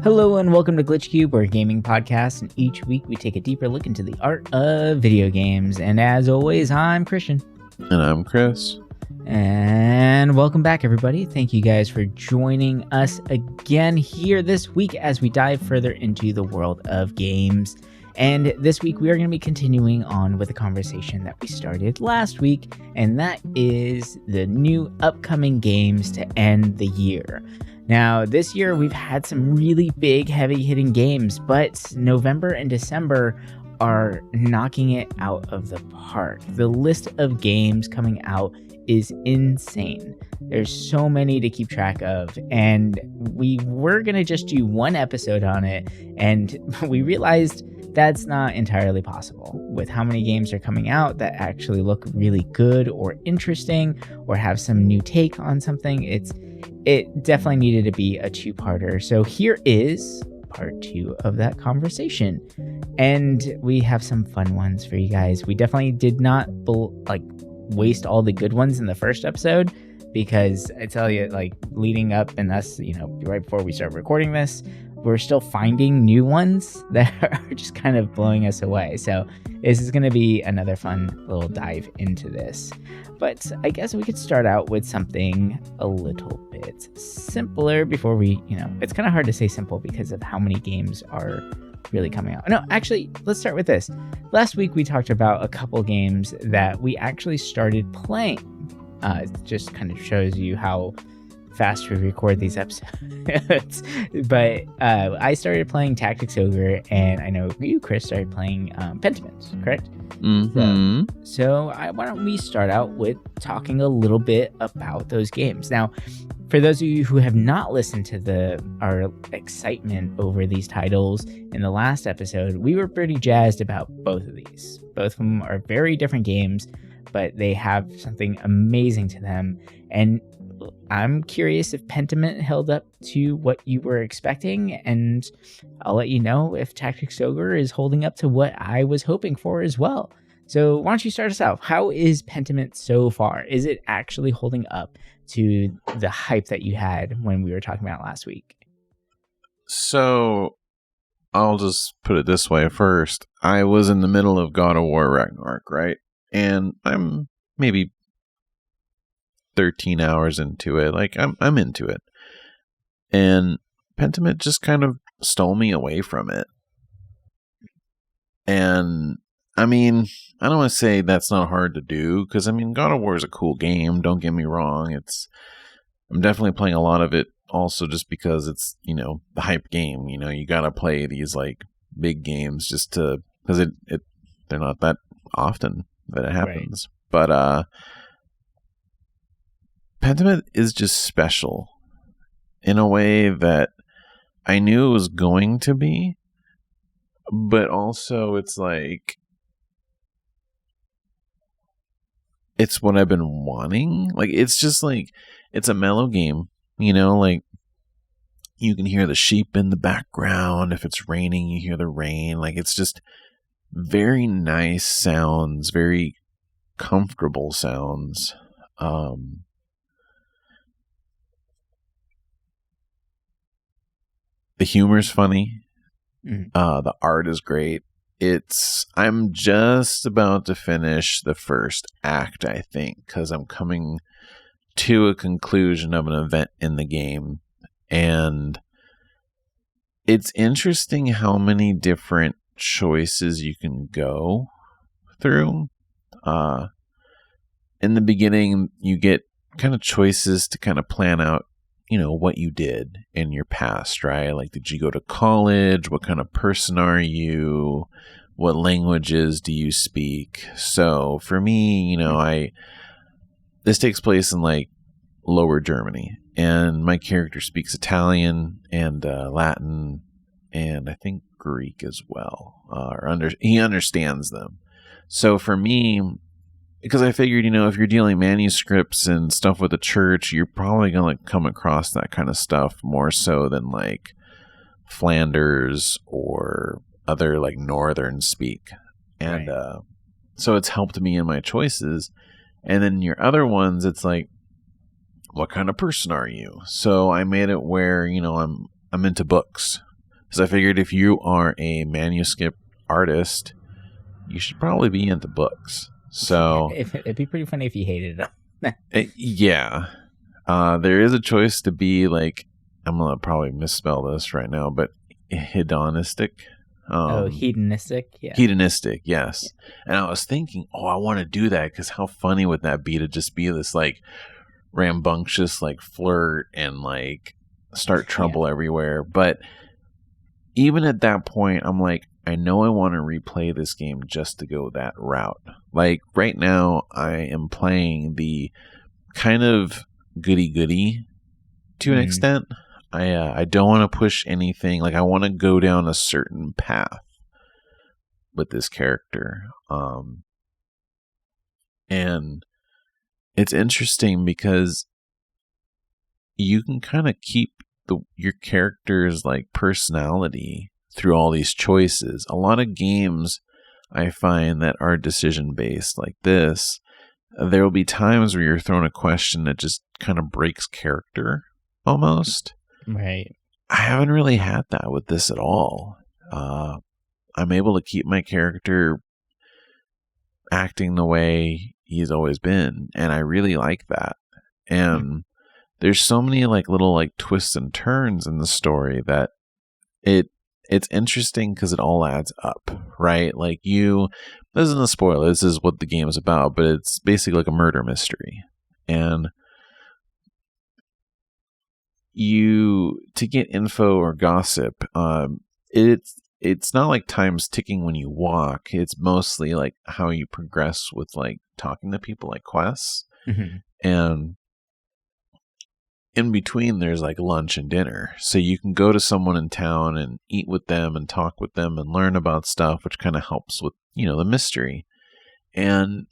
Hello and welcome to Glitch Cube, our gaming podcast, and each week we take a deeper look into the art of video games. And as always, I'm Christian. And I'm Chris. And welcome back, everybody. Thank you guys for joining us again here this week as we dive further into the world of games. And this week we are going to be continuing on with a conversation that we started last week, and that is the new upcoming games to end the year. Now, this year we've had some really big, heavy-hitting games, but November and December are knocking it out of the park. The list of games coming out is insane. There's so many to keep track of, and we were going to just do one episode on it, and we realized that's not entirely possible with how many games are coming out that actually look really good or interesting or have some new take on something. It definitely needed to be a two-parter. So here is part 2 of that conversation. And we have some fun ones for you guys. We definitely did not waste all the good ones in the first episode, because I tell you, leading up and us, right before we start recording this, we're still finding new ones that are just kind of blowing us away. So this is going to be another fun little dive into this. But I guess we could start out with something a little bit simpler before we, it's kind of hard to say simple because of how many games are really coming out. No, actually, let's start with this. Last week, we talked about a couple games that we actually started playing. It just kind of shows you how fast we record these episodes. But I started playing Tactics Ogre, and I know you, Chris, started playing Pentiment, correct? Mm-hmm. So why don't we start out with talking a little bit about those games. Now, for those of you who have not listened to our excitement over these titles in the last episode, we were pretty jazzed about both of these. Both of them are very different games, but they have something amazing to them. And I'm curious if Pentiment held up to what you were expecting, and I'll let you know if Tactics Ogre is holding up to what I was hoping for as well. So why don't you start us out? How is Pentiment so far? Is it actually holding up to the hype that you had when we were talking about last week? So I'll just put it this way first. I was in the middle of God of War Ragnarok, right? And I'm maybe 13 hours into it. I'm into it. And Pentiment just kind of stole me away from it. And I mean, I don't want to say that's not hard to do, because I mean, God of War is a cool game, don't get me wrong. I'm definitely playing a lot of it also just because it's, the hype game. You gotta play these big games just because they're not that often that it happens. Right. But Pentiment is just special in a way that I knew it was going to be, but also it's it's what I've been wanting. It's just it's a mellow game, you can hear the sheep in the background. If it's raining, you hear the rain. It's just very nice sounds, very comfortable sounds. The humor's funny. The art is great. I'm just about to finish the first act, I think, because I'm coming to a conclusion of an event in the game. And it's interesting how many different choices you can go through. In the beginning, you get kind of choices to kind of plan out what you did in your past, right? Did you go to college? What kind of person are you? What languages do you speak? So for me, this takes place in Lower Germany, and my character speaks Italian and Latin, and I think Greek as well. He understands them. So for me, because I figured, if you're dealing manuscripts and stuff with the church, you're probably going to come across that kind of stuff more so than Flanders or other northern speak. And so it's helped me in my choices. And then your other ones, it's what kind of person are you? So I made it where, I'm into books. So I figured if you are a manuscript artist, you should probably be into books. So It'd be pretty funny if you hated them. yeah, there is a choice to be like, I'm gonna probably misspell this right now, but hedonistic. Hedonistic, yeah. Hedonistic, yes. And I was thinking, I want to do that because how funny would that be to just be this like rambunctious like flirt and like start trouble everywhere. But even at that point, I'm like, I know I want to replay this game just to go that route. Like right now, I am playing the kind of goody to an extent. I don't want to push anything. Like I want to go down a certain path with this character. And it's interesting because you can kind of keep your character's like personality through all these choices. A lot of games I find that are decision based like this, there will be times where you're thrown a question that just kind of breaks character almost. Right. I haven't really had that with this at all. I'm able to keep my character acting the way he's always been, and I really like that. And there's so many like little like twists and turns in the story that it's interesting because it all adds up, right? Like this isn't a spoiler, this is what the game is about, but it's basically like a murder mystery. And to get info or gossip, it's not like time's ticking when you walk. It's mostly like how you progress with like talking to people, like quests. And in between there's like lunch and dinner, so you can go to someone in town and eat with them and talk with them and learn about stuff, which kind of helps with the mystery. And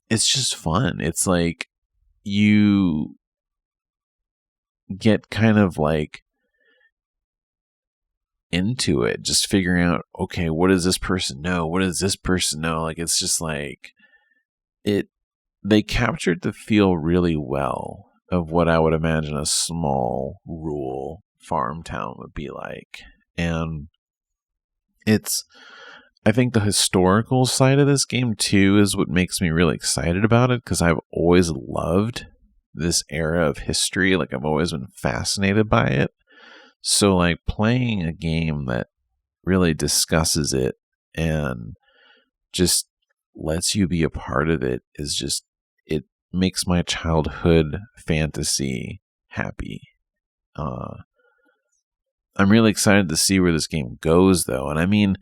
it's just fun. It's like you get kind of like into it, just figuring out, okay, what does this person know, what does this person know? Like it's just like they captured the feel really well of what I would imagine a small rural farm town would be like. And I think the historical side of this game too is what makes me really excited about it, because I've always loved this era of history. Like I've always been fascinated by it. So like playing a game that really discusses it and just lets you be a part of it is just, it makes my childhood fantasy happy. I'm really excited to see where this game goes though. And I mean,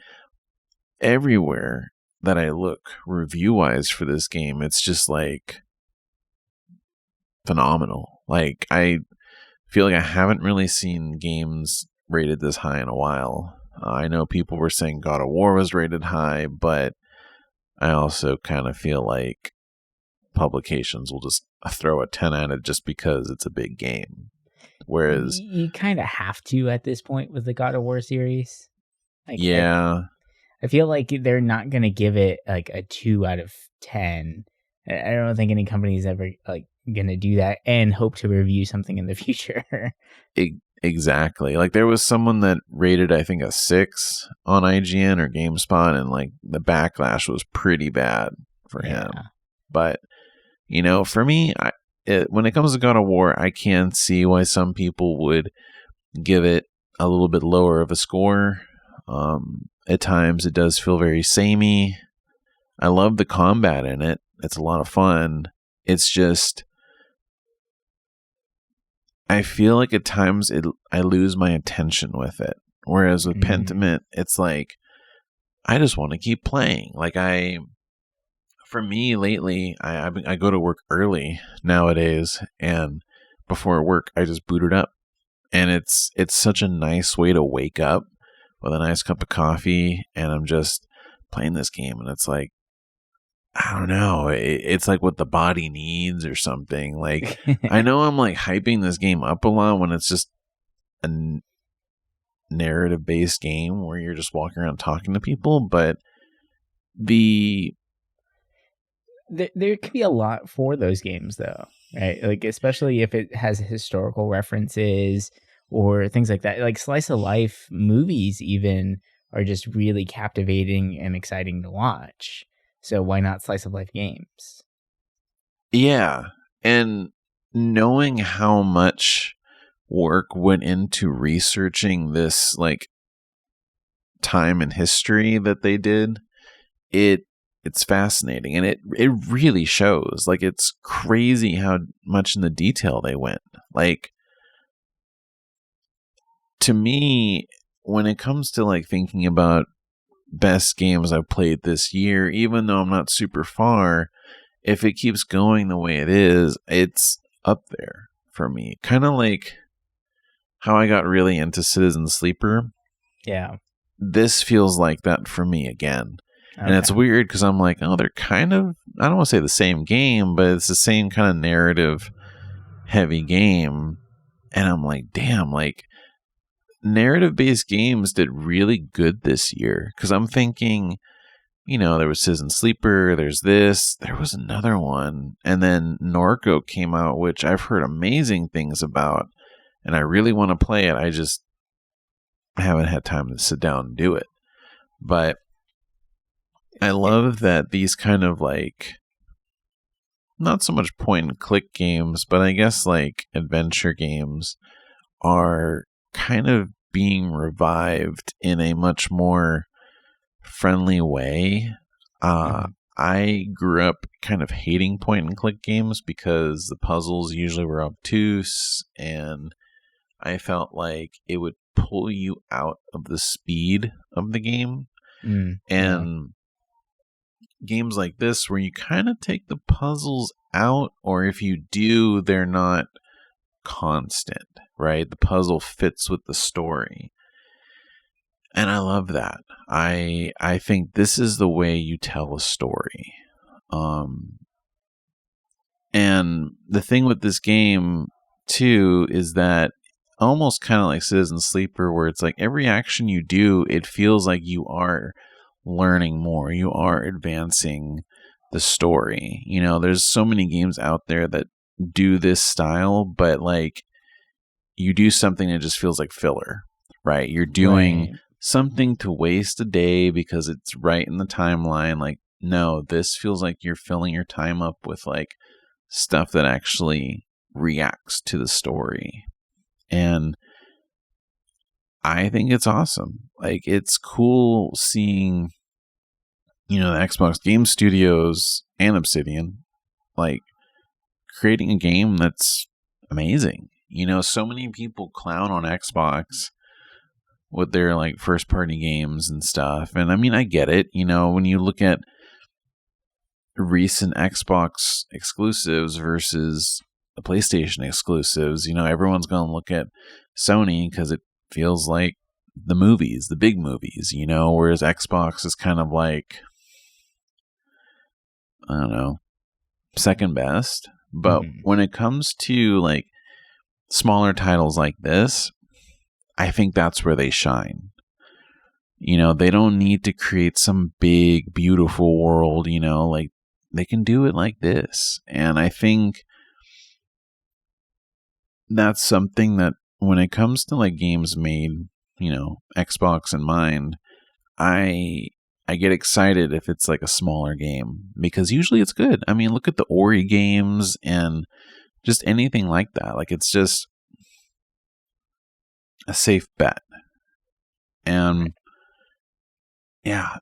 everywhere that I look review wise for this game, it's just like phenomenal. Like I feel like I haven't really seen games rated this high in a while. I know people were saying God of War was rated high, but I also kind of feel like publications will just throw a 10 at it just because it's a big game. Whereas you kind of have to at this point with the God of War series. Like, yeah. I feel like they're not going to give it like a 2 out of 10. I don't think any company is ever like going to do that and hope to review something in the future. Exactly. Like there was someone that rated, I think, a 6 on IGN or GameSpot, and like the backlash was pretty bad for him. But for me, when it comes to God of War, I can see why some people would give it a little bit lower of a score. At times, it does feel very samey. I love the combat in it. It's a lot of fun. It's just, I feel like at times I lose my attention with it. Whereas with Pentiment, it's like, I just want to keep playing. Like for me lately, I go to work early nowadays, and before work, I just boot it up. And it's such a nice way to wake up with a nice cup of coffee, and I'm just playing this game, and it's like, I don't know, it's like what the body needs or something. Like I know I'm like hyping this game up a lot when it's just a narrative based game where you're just walking around talking to people, but there could be a lot for those games though, right? Like especially if it has historical references or things like that. Like slice of life movies even are just really captivating and exciting to watch. So why not slice of life games? Yeah. And knowing how much work went into researching this like time in history that they did, it's fascinating, and it really shows. Like, it's crazy how much in the detail they went. Like, to me, when it comes to like thinking about best games I've played this year, even though I'm not super far, if it keeps going the way it is, it's up there for me. Kind of like how I got really into Citizen Sleeper. Yeah. This feels like that for me again. Okay. And it's weird because I'm like, oh, they're kind of, I don't want to say the same game, but it's the same kind of narrative heavy game. And I'm like, damn, like narrative based games did really good this year. Because I'm thinking, you know, there was Citizen Sleeper, there's this, there was another one. And then Norco came out, which I've heard amazing things about. And I really want to play it. I just haven't had time to sit down and do it. But I love that these kind of like, not so much point and click games, but I guess like adventure games are kind of being revived in a much more friendly way. I grew up kind of hating point and click games because the puzzles usually were obtuse, and I felt like it would pull you out of the speed of the game. And games like this where you kind of take the puzzles out, or if you do, they're not constant, right? The puzzle fits with the story. And I love that. I think this is the way you tell a story. And the thing with this game too is that almost kind of like Citizen Sleeper, where it's like every action you do, it feels like you are learning more, you are advancing the story. You know, there's so many games out there that do this style, but like you do something that just feels like filler, right? You're doing something to waste a day because it's right in the timeline. Like, no, this feels like you're filling your time up with like stuff that actually reacts to the story. And I think it's awesome. Like, it's cool seeing, you know, the Xbox Game Studios and Obsidian, like, creating a game that's amazing. You know, so many people clown on Xbox with their, like, first-party games and stuff. And, I mean, I get it. You know, when you look at recent Xbox exclusives versus the PlayStation exclusives, you know, everyone's going to look at Sony because it feels like the movies, the big movies, you know, whereas Xbox is kind of like, I don't know, second best. But when it comes to like smaller titles like this, I think that's where they shine. You know, they don't need to create some big, beautiful world, you know, like they can do it like this. And I think that's something that when it comes to like games made, you know, Xbox in mind, I get excited if it's like a smaller game because usually it's good. I mean, look at the Ori games and just anything like that. Like, it's just a safe bet. And yeah,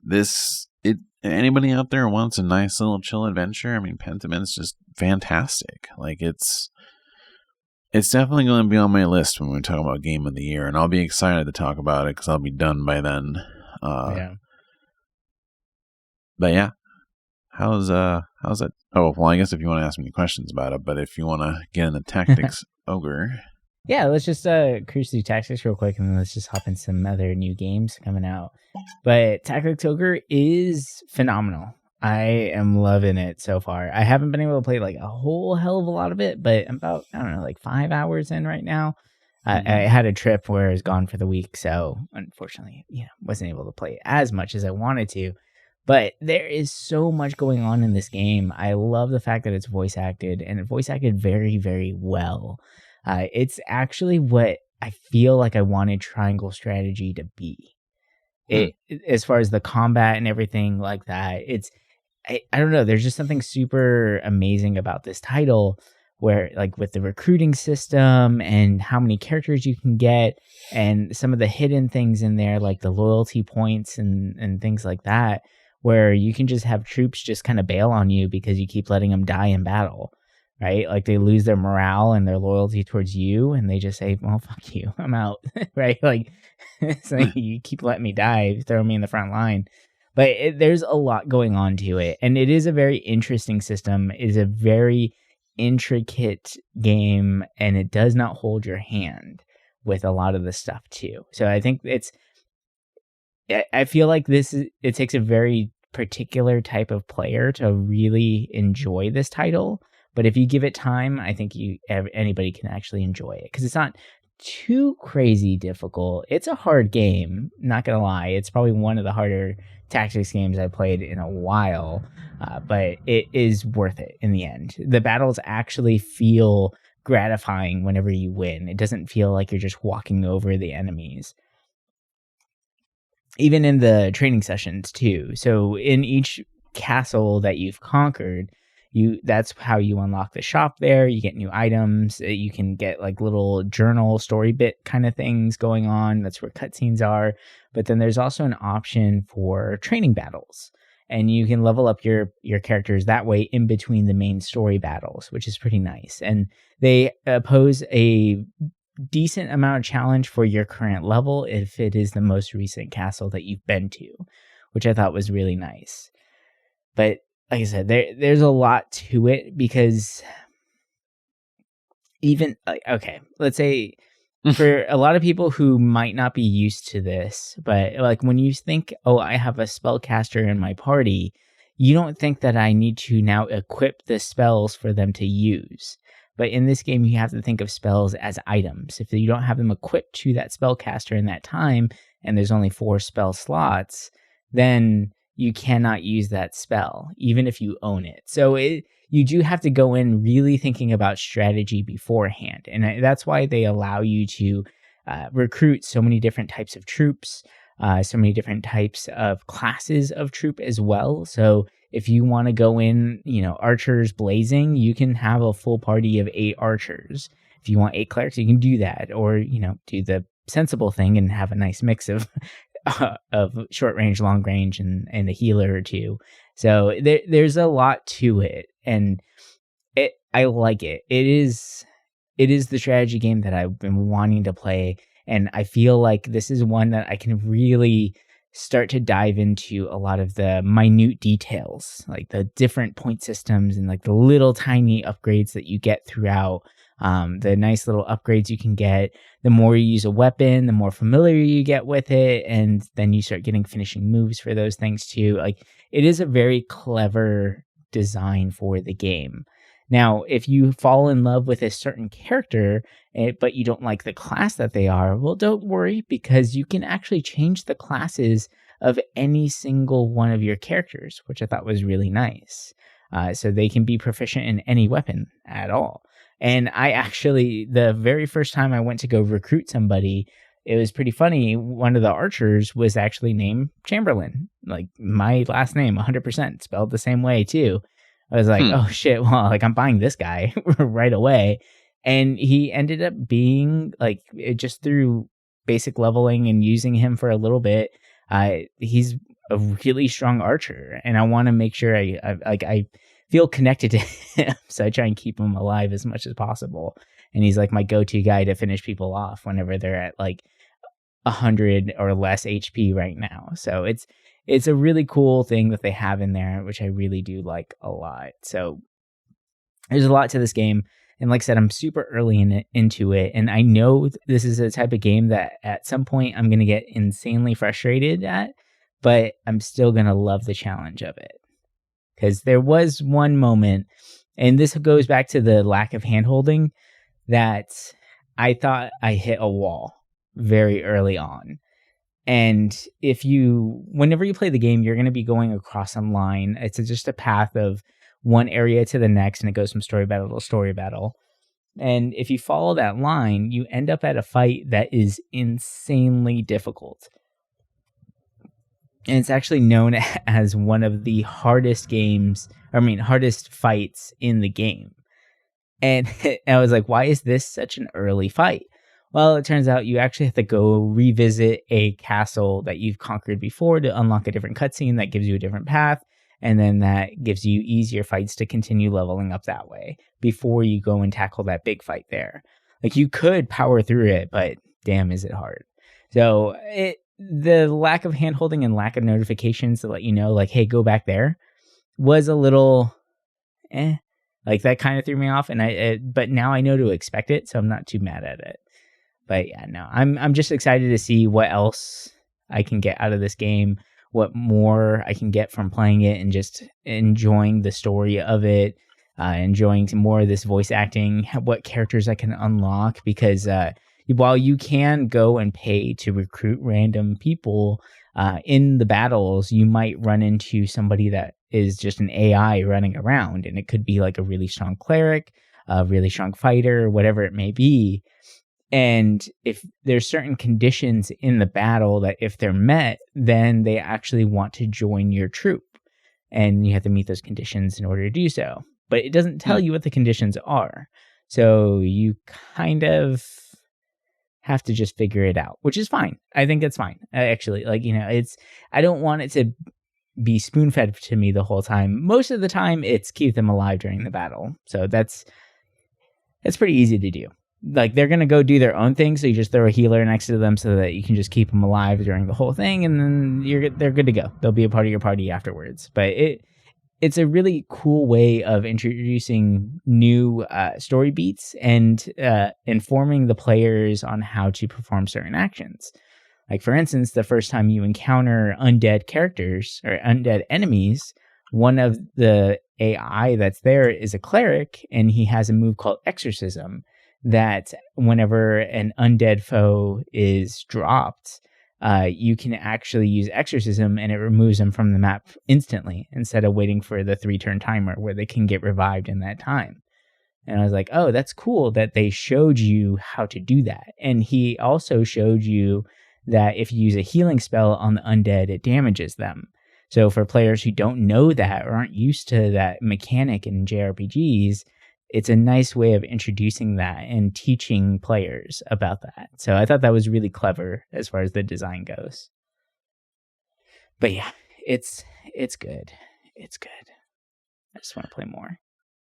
anybody out there wants a nice little chill adventure, I mean, Pentament's just fantastic. Like, it's definitely going to be on my list when we talk about Game of the Year, and I'll be excited to talk about it because I'll be done by then. But yeah, how's that? Oh, well, I guess if you want to ask me questions about it, but if you want to get into tactics, Ogre. Yeah, let's just cruise through Tactics real quick, and then let's just hop in some other new games coming out. But Tactics Ogre is phenomenal. I am loving it so far. I haven't been able to play like a whole hell of a lot of it, but I'm about, I don't know, like 5 hours in right now. I had a trip where I was gone for the week, so unfortunately, wasn't able to play as much as I wanted to. But there is so much going on in this game. I love the fact that it's voice acted, and it voice acted very, very well. It's actually what I feel like I wanted triangle strategy to be. As far as the combat and everything like that, I don't know. There's just something super amazing about this title where, like, with the recruiting system and how many characters you can get and some of the hidden things in there, like the loyalty points and things like that, where you can just have troops just kind of bail on you because you keep letting them die in battle, right? Like they lose their morale and their loyalty towards you and they just say, well, fuck you, I'm out, right? Like, it's like you keep letting me die, throw me in the front line. But there's a lot going on to it, and it is a very interesting system. It is a very intricate game, and it does not hold your hand with a lot of the stuff too. So I think I feel like it takes a very particular type of player to really enjoy this title. But if you give it time, I think anybody can actually enjoy it because it's not too crazy difficult. It's a hard game, not gonna lie. It's probably one of the harder tactics games I played in a while, but it is worth it in the end. The battles actually feel gratifying whenever you win. It doesn't feel like you're just walking over the enemies. Even in the training sessions too. So in each castle that you've conquered, that's how you unlock the shop there. You get new items. You can get like little journal story bit kind of things going on. That's where cutscenes are. But then there's also an option for training battles. And you can level up your characters that way in between the main story battles, which is pretty nice. And they pose a decent amount of challenge for your current level if it is the most recent castle that you've been to, which I thought was really nice. But like I said, there's a lot to it because even, okay, let's say for a lot of people who might not be used to this, but like when you think, oh, I have a spellcaster in my party, you don't think that I need to now equip the spells for them to use. But in this game, you have to think of spells as items. If you don't have them equipped to that spellcaster in that time, and there's only 4 spell slots, then you cannot use that spell, even if you own it. So you do have to go in really thinking about strategy beforehand. And that's why they allow you to recruit so many different types of troops, so many different types of classes of troop as well. So if you want to go in, archers blazing, you can have a full party of 8 archers. If you want 8 clerics, you can do that. Or, do the sensible thing and have a nice mix of short range, long range, and a healer or 2. So there's a lot to it, and I like it. It is the strategy game that I've been wanting to play, and I feel like this is one that I can really start to dive into a lot of the minute details, like the different point systems and like the little tiny upgrades that you get throughout. The nice little upgrades you can get. The more you use a weapon, the more familiar you get with it, and then you start getting finishing moves for those things too. Like, it is a very clever design for the game. Now, if you fall in love with a certain character, but you don't like the class that they are, well, don't worry, because you can actually change the classes of any single one of your characters, which I thought was really nice. So they can be proficient in any weapon at all. And I actually, the very first time I went to go recruit somebody, it was pretty funny. One of the archers was actually named Chamberlain, like my last name, 100% spelled the same way too. I was like, oh shit, well, like I'm buying this guy right away. And he ended up being like, just through basic leveling and using him for a little bit, he's a really strong archer. And I want to make sure I feel connected to him, so I try and keep him alive as much as possible. And he's like my go-to guy to finish people off whenever they're at like 100 or less HP right now. So it's a really cool thing that they have in there, which I really do like a lot. So there's a lot to this game. And like I said, I'm super early into it. And I know this is a type of game that at some point I'm going to get insanely frustrated at, but I'm still going to love the challenge of it. Because there was one moment, and this goes back to the lack of handholding, that I thought I hit a wall very early on. And whenever you play the game, you're going to be going across a line. It's just a path of one area to the next, and it goes from story battle to story battle. And if you follow that line, you end up at a fight that is insanely difficult. And it's actually known as one of the hardest fights in the game. And I was like, why is this such an early fight? Well, it turns out you actually have to go revisit a castle that you've conquered before to unlock a different cutscene that gives you a different path. And then that gives you easier fights to continue leveling up that way before you go and tackle that big fight there. Like, you could power through it, but damn, is it hard. So the lack of handholding and lack of notifications to let you know, like, hey, go back there, was a little like, that kind of threw me off. And but now I know to expect it, so I'm not too mad at it. But yeah, no, I'm just excited to see what else I can get out of this game, what more I can get from playing it, and just enjoying the story of it, enjoying some more of this voice acting, what characters I can unlock, because while you can go and pay to recruit random people in the battles, you might run into somebody that is just an AI running around, and it could be like a really strong cleric, a really strong fighter, whatever it may be. And if there's certain conditions in the battle that if they're met, then they actually want to join your troop. And you have to meet those conditions in order to do so. But it doesn't tell you what the conditions are. So you kind of have to just figure it out, which is fine. I think it's fine. Actually, like, I don't want it to be spoon-fed to me the whole time. Most of the time, it's keep them alive during the battle. So that's pretty easy to do. Like, they're going to go do their own thing, so you just throw a healer next to them so that you can just keep them alive during the whole thing, and then they're good to go. They'll be a part of your party afterwards. But it's a really cool way of introducing new story beats and informing the players on how to perform certain actions. Like, for instance, the first time you encounter undead characters or undead enemies, one of the AI that's there is a cleric, and he has a move called Exorcism, that whenever an undead foe is dropped, you can actually use Exorcism, and it removes them from the map instantly instead of waiting for the 3-turn timer where they can get revived in that time. And I was like, oh, that's cool that they showed you how to do that. And he also showed you that if you use a healing spell on the undead, it damages them. So for players who don't know that or aren't used to that mechanic in JRPGs, it's a nice way of introducing that and teaching players about that. So I thought that was really clever as far as the design goes. But yeah, it's good. It's good. I just want to play more.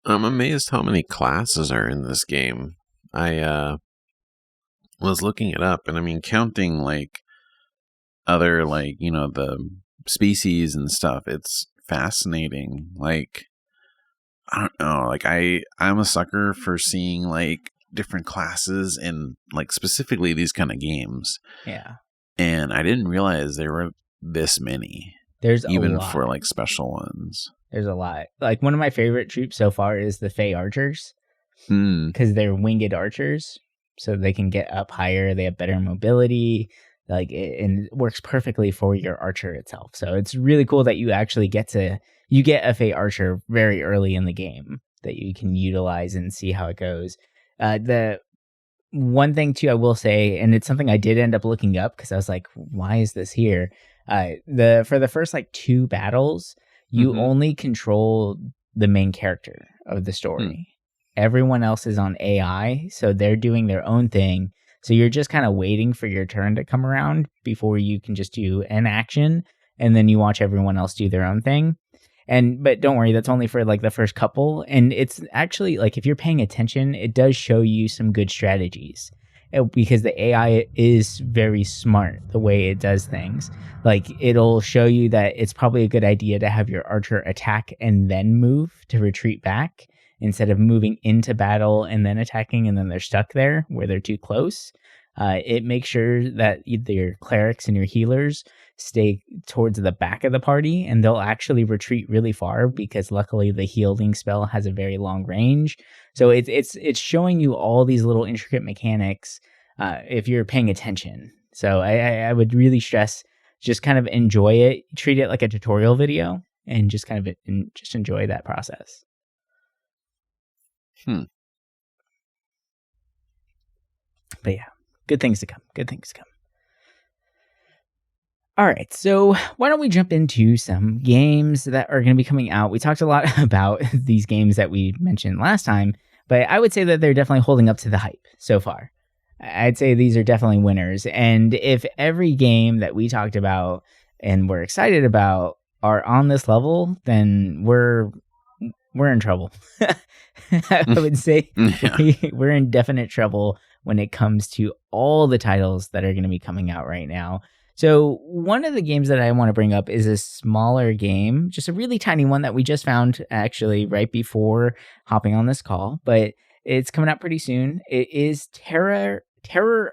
I'm amazed how many classes are in this game. I was looking it up, and I mean, counting like other, like, the species and stuff, it's fascinating. Like, I don't know, like I'm a sucker for seeing like different classes in like specifically these kind of games. Yeah. And I didn't realize there were this many. There's even a lot. For like special ones. There's a lot. Like, one of my favorite troops so far is the Fey Archers, because they're winged archers, so they can get up higher. They have better mobility. Like, and it works perfectly for your archer itself. So it's really cool that you actually get a Fey Archer very early in the game that you can utilize and see how it goes. The one thing too, I will say, and it's something I did end up looking up because I was like, why is this here? For the first like 2 battles, you only control the main character of the story. Everyone else is on AI, so they're doing their own thing. So you're just kind of waiting for your turn to come around before you can just do an action, and then you watch everyone else do their own thing. But don't worry, that's only for like the first couple. And it's actually like, if you're paying attention, it does show you some good strategies, because the AI is very smart the way it does things. Like, it'll show you that it's probably a good idea to have your archer attack and then move to retreat back, instead of moving into battle and then attacking, and then they're stuck there where they're too close. It makes sure that either your clerics and your healers stay towards the back of the party, and they'll actually retreat really far, because luckily the healing spell has a very long range. So it's showing you all these little intricate mechanics if you're paying attention. So I would really stress, just kind of enjoy it, treat it like a tutorial video, and just kind of just enjoy that process. But yeah, good things to come. Good things to come. All right, so why don't we jump into some games that are going to be coming out? We talked a lot about these games that we mentioned last time, but I would say that they're definitely holding up to the hype so far. I'd say these are definitely winners. And if every game that we talked about and we're excited about are on this level, then we're in trouble. I would say we're in definite trouble when it comes to all the titles that are going to be coming out right now. So one of the games that I want to bring up is a smaller game, just a really tiny one that we just found actually right before hopping on this call, but it's coming out pretty soon. It is Terror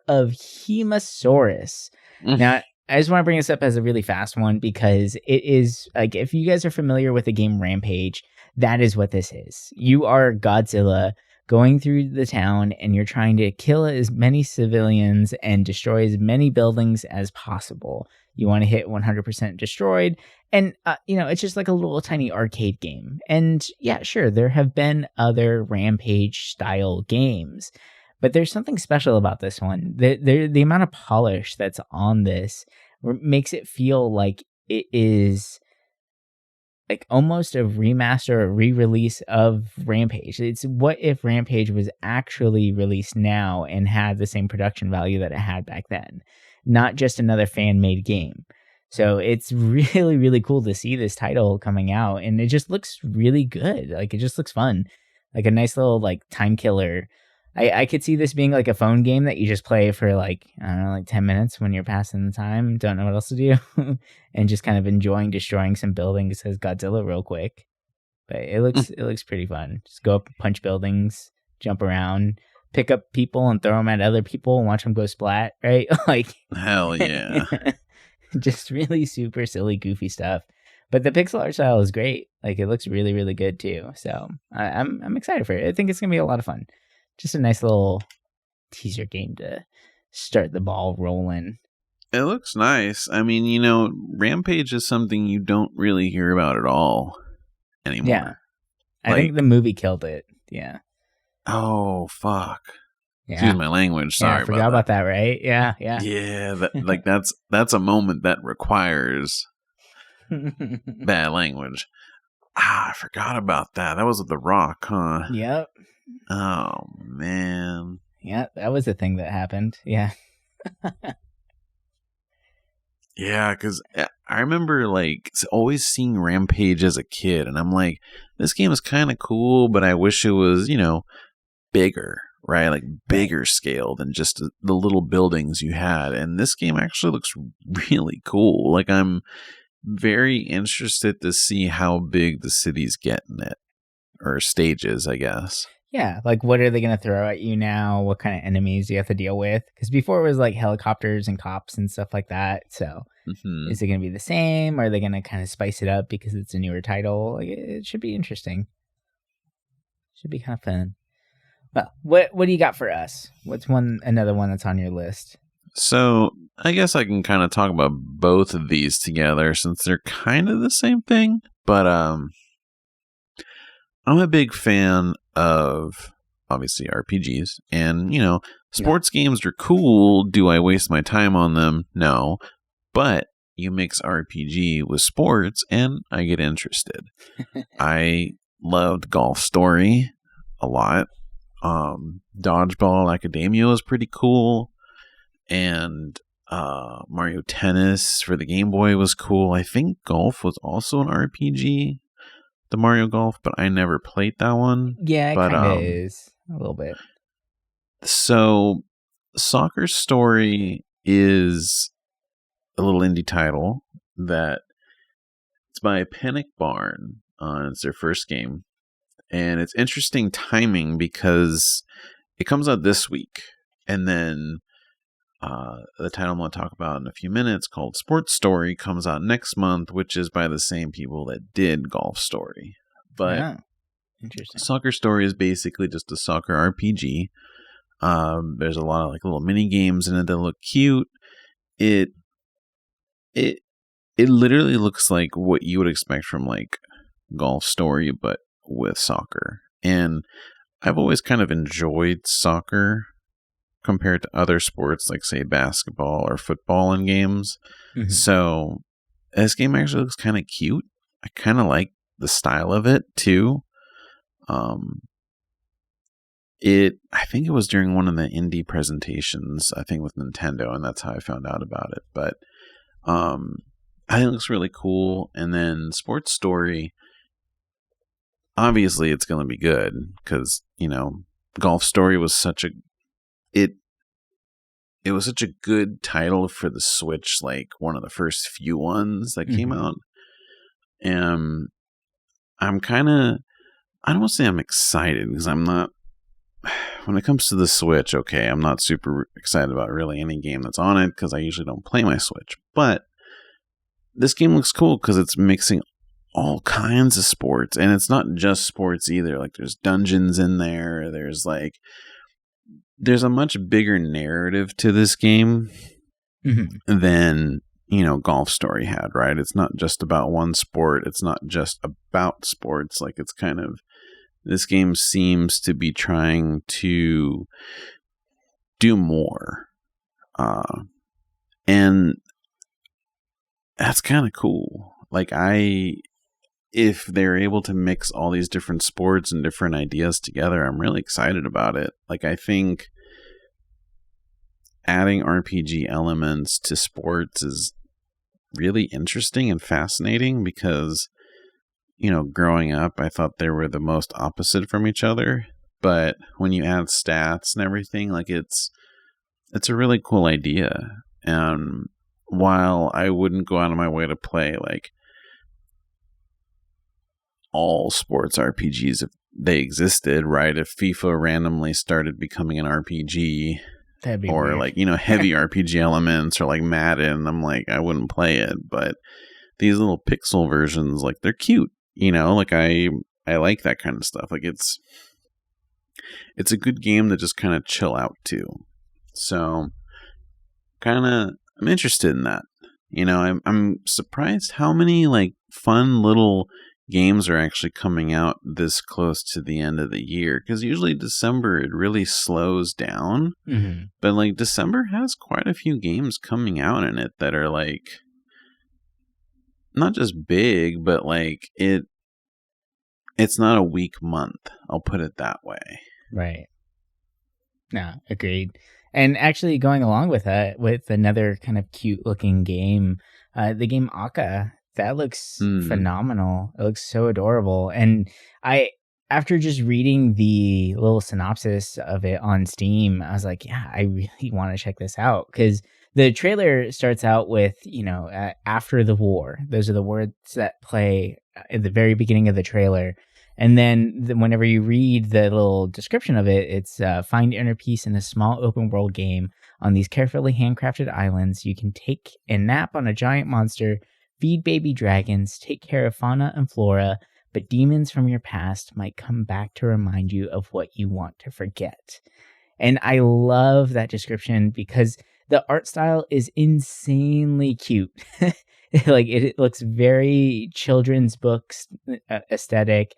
of Hemosaurus. Now, I just want to bring this up as a really fast one because it is, like, if you guys are familiar with the game Rampage, that is what this is. You are Godzilla going through the town and you're trying to kill as many civilians and destroy as many buildings as possible. You want to hit 100% destroyed. And, it's just like a little tiny arcade game. And yeah, sure, there have been other Rampage style games, but there's something special about this one. The amount of polish that's on this makes it feel like it is like almost a remaster or re-release of Rampage. It's what if Rampage was actually released now and had the same production value that it had back then, not just another fan-made game. So it's really, really cool to see this title coming out, and it just looks really good. Like, it just looks fun. Like a nice little, like, time killer. I could see this being like a phone game that you just play for like, I don't know, like 10 minutes when you're passing the time, don't know what else to do, and just kind of enjoying destroying some buildings as Godzilla real quick. But it looks pretty fun. Just go up, punch buildings, jump around, pick up people and throw them at other people and watch them go splat, right? Like, hell yeah. Just really super silly, goofy stuff. But the pixel art style is great. Like, it looks really, really good too. So I'm excited for it. I think it's gonna be a lot of fun. Just a nice little teaser game to start the ball rolling. It looks nice. I mean, Rampage is something you don't really hear about at all anymore. Yeah. I think the movie killed it. Yeah. Oh, fuck. Yeah. Excuse my language. Sorry I forgot about that, right? Yeah. Yeah, that's a moment that requires bad language. I forgot about that. That was with The Rock, huh? Yep. Oh, man. Yeah, that was the thing that happened. Yeah. Yeah, because I remember, like, always seeing Rampage as a kid, and I'm like, this game is kind of cool, but I wish it was, bigger, right? Like, bigger scale than just the little buildings you had. And this game actually looks really cool. Like, I'm very interested to see how big the cities get in it, or stages, I guess. Yeah, like, what are they going to throw at you now? What kind of enemies do you have to deal with? Because before it was like helicopters and cops and stuff like that. So is it going to be the same? Or are they going to kind of spice it up because it's a newer title? Like, it should be interesting. Should be kind of fun. Well, what do you got for us? What's another one that's on your list? So I guess I can kind of talk about both of these together since they're kind of the same thing. But I'm a big fan of, obviously, RPGs. And, sports games are cool. Do I waste my time on them? No. But you mix RPG with sports, and I get interested. I loved Golf Story a lot. Dodgeball Academia was pretty cool. And Mario Tennis for the Game Boy was cool. I think Golf was also an RPG. The Mario Golf, but I never played that one. Yeah, it kind of is a little bit. So, Soccer Story is a little indie title that it's by Panic Barn. It's their first game, and it's interesting timing because it comes out this week, and then the title I'm going to talk about in a few minutes, called Sports Story, comes out next month, which is by the same people that did Golf Story. But interesting. Soccer Story is basically just a soccer RPG. There's a lot of like little mini games in it that look cute. It literally looks like what you would expect from like Golf Story, but with soccer. And I've always kind of enjoyed soccer compared to other sports like, say, basketball or football in games. Mhm. So this game actually looks kind of cute. I kind of like the style of it too. I think it was during one of the indie presentations, I think with Nintendo, and that's how I found out about it. But I think it looks really cool. And then Sports Story, obviously it's going to be good because, Golf Story was such a it was such a good title for the Switch, like one of the first few ones that came out. And I'm kind of, I don't want to say I'm excited because I'm not, when it comes to the Switch, okay, I'm not super excited about really any game that's on it because I usually don't play my Switch. But this game looks cool because it's mixing all kinds of sports, and it's not just sports either. Like, there's dungeons in there. There's a much bigger narrative to this game than, Golf Story had, right? It's not just about one sport. It's not just about sports. Like, it's kind of, this game seems to be trying to do more. And that's kind of cool. Like, if they're able to mix all these different sports and different ideas together, I'm really excited about it. Like, I think adding RPG elements to sports is really interesting and fascinating because, growing up, I thought they were the most opposite from each other. But when you add stats and everything, like, it's a really cool idea. And while I wouldn't go out of my way to play, like, all sports RPGs if they existed, right? If FIFA randomly started becoming an RPG, that'd be or weird. like, heavy RPG elements, or like Madden, I'm like, I wouldn't play it. But these little pixel versions, like, they're cute, like I like that kind of stuff. Like, it's a good game to just kind of chill out to. So I'm interested in that. I'm surprised how many like fun little games are actually coming out this close to the end of the year, because usually December it really slows down. But like, December has quite a few games coming out in it that are like not just big, but like it's not a weak month, I'll put it that way. Right. No, agreed. And actually, going along with that, with another kind of cute looking game, the game Aka, that looks phenomenal. It looks so adorable. And after just reading the little synopsis of it on Steam, I was like, yeah, I really want to check this out, because the trailer starts out with, after the war. Those are the words that play at the very beginning of the trailer. And then whenever you read the little description of it, it's find inner peace in a small open world game on these carefully handcrafted islands. You can take a nap on a giant monster, feed baby dragons, take care of fauna and flora, but demons from your past might come back to remind you of what you want to forget. And I love that description because the art style is insanely cute. Like, it looks very children's books aesthetic,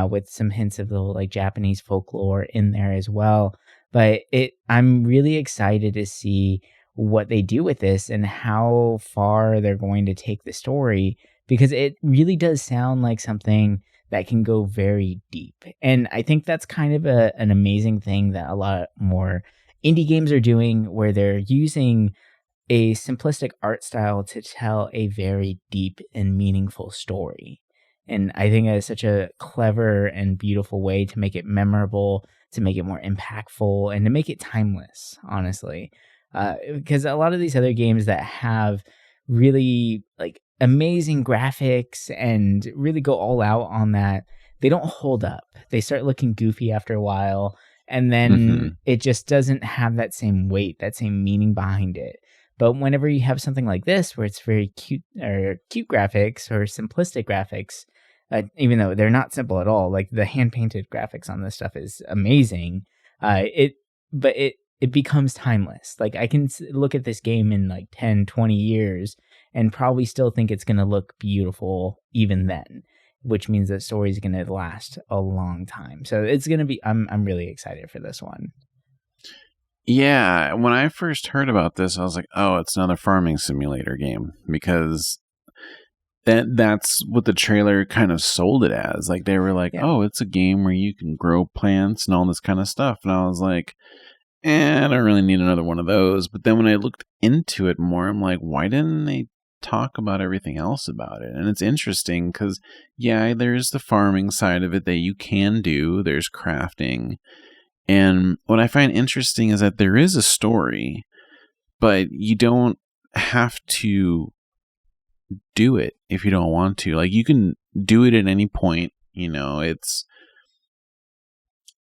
with some hints of the like Japanese folklore in there as well. But I'm really excited to see what they do with this and how far they're going to take the story, because it really does sound like something that can go very deep. And I think that's kind of an amazing thing that a lot more indie games are doing, where they're using a simplistic art style to tell a very deep and meaningful story. And I think that is such a clever and beautiful way to make it memorable, to make it more impactful, and to make it timeless, honestly. Because a lot of these other games that have really like amazing graphics and really go all out on that, they don't hold up. They start looking goofy after a while, and then it just doesn't have that same weight, that same meaning behind it. But whenever you have something like this, where it's very cute graphics or simplistic graphics, even though they're not simple at all, like the hand painted graphics on this stuff is amazing. It becomes timeless. Like, I can look at this game in like 10, 20 years and probably still think it's going to look beautiful even then, which means the story is going to last a long time. So it's going to be, I'm really excited for this one. Yeah, when I first heard about this, I was like, "Oh, it's another farming simulator game," because that's what the trailer kind of sold it as. Like they were like, Yeah. "Oh, it's a game where you can grow plants and all this kind of stuff," and I was like, I don't really need another one of those. But then when I looked into it more, I'm like, why didn't they talk about everything else about it? And it's interesting because, yeah, there's the farming side of it that you can do, there's crafting. And what I find interesting is that there is a story, but you don't have to do it if you don't want to. Like, you can do it at any point.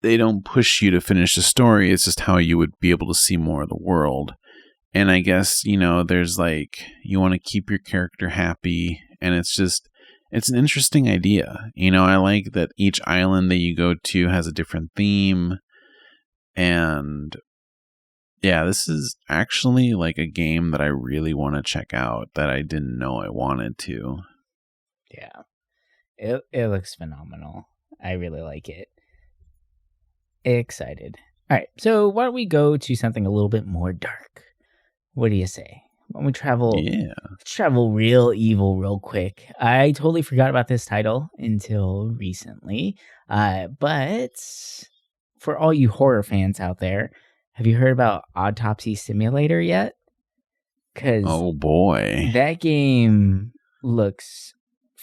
They don't push you to finish the story. It's just how you would be able to see more of the world. And I guess, there's like, you want to keep your character happy. And it's an interesting idea. I like that each island that you go to has a different theme. And yeah, this is actually like a game that I really want to check out that I didn't know I wanted to. Yeah. It looks phenomenal. I really like it. Excited. All right, so why don't we go to something a little bit more dark? What do you say? Why don't we travel real evil real quick? I totally forgot about this title until recently. But for all you horror fans out there, have you heard about Autopsy Simulator yet? Because Oh boy. that game looks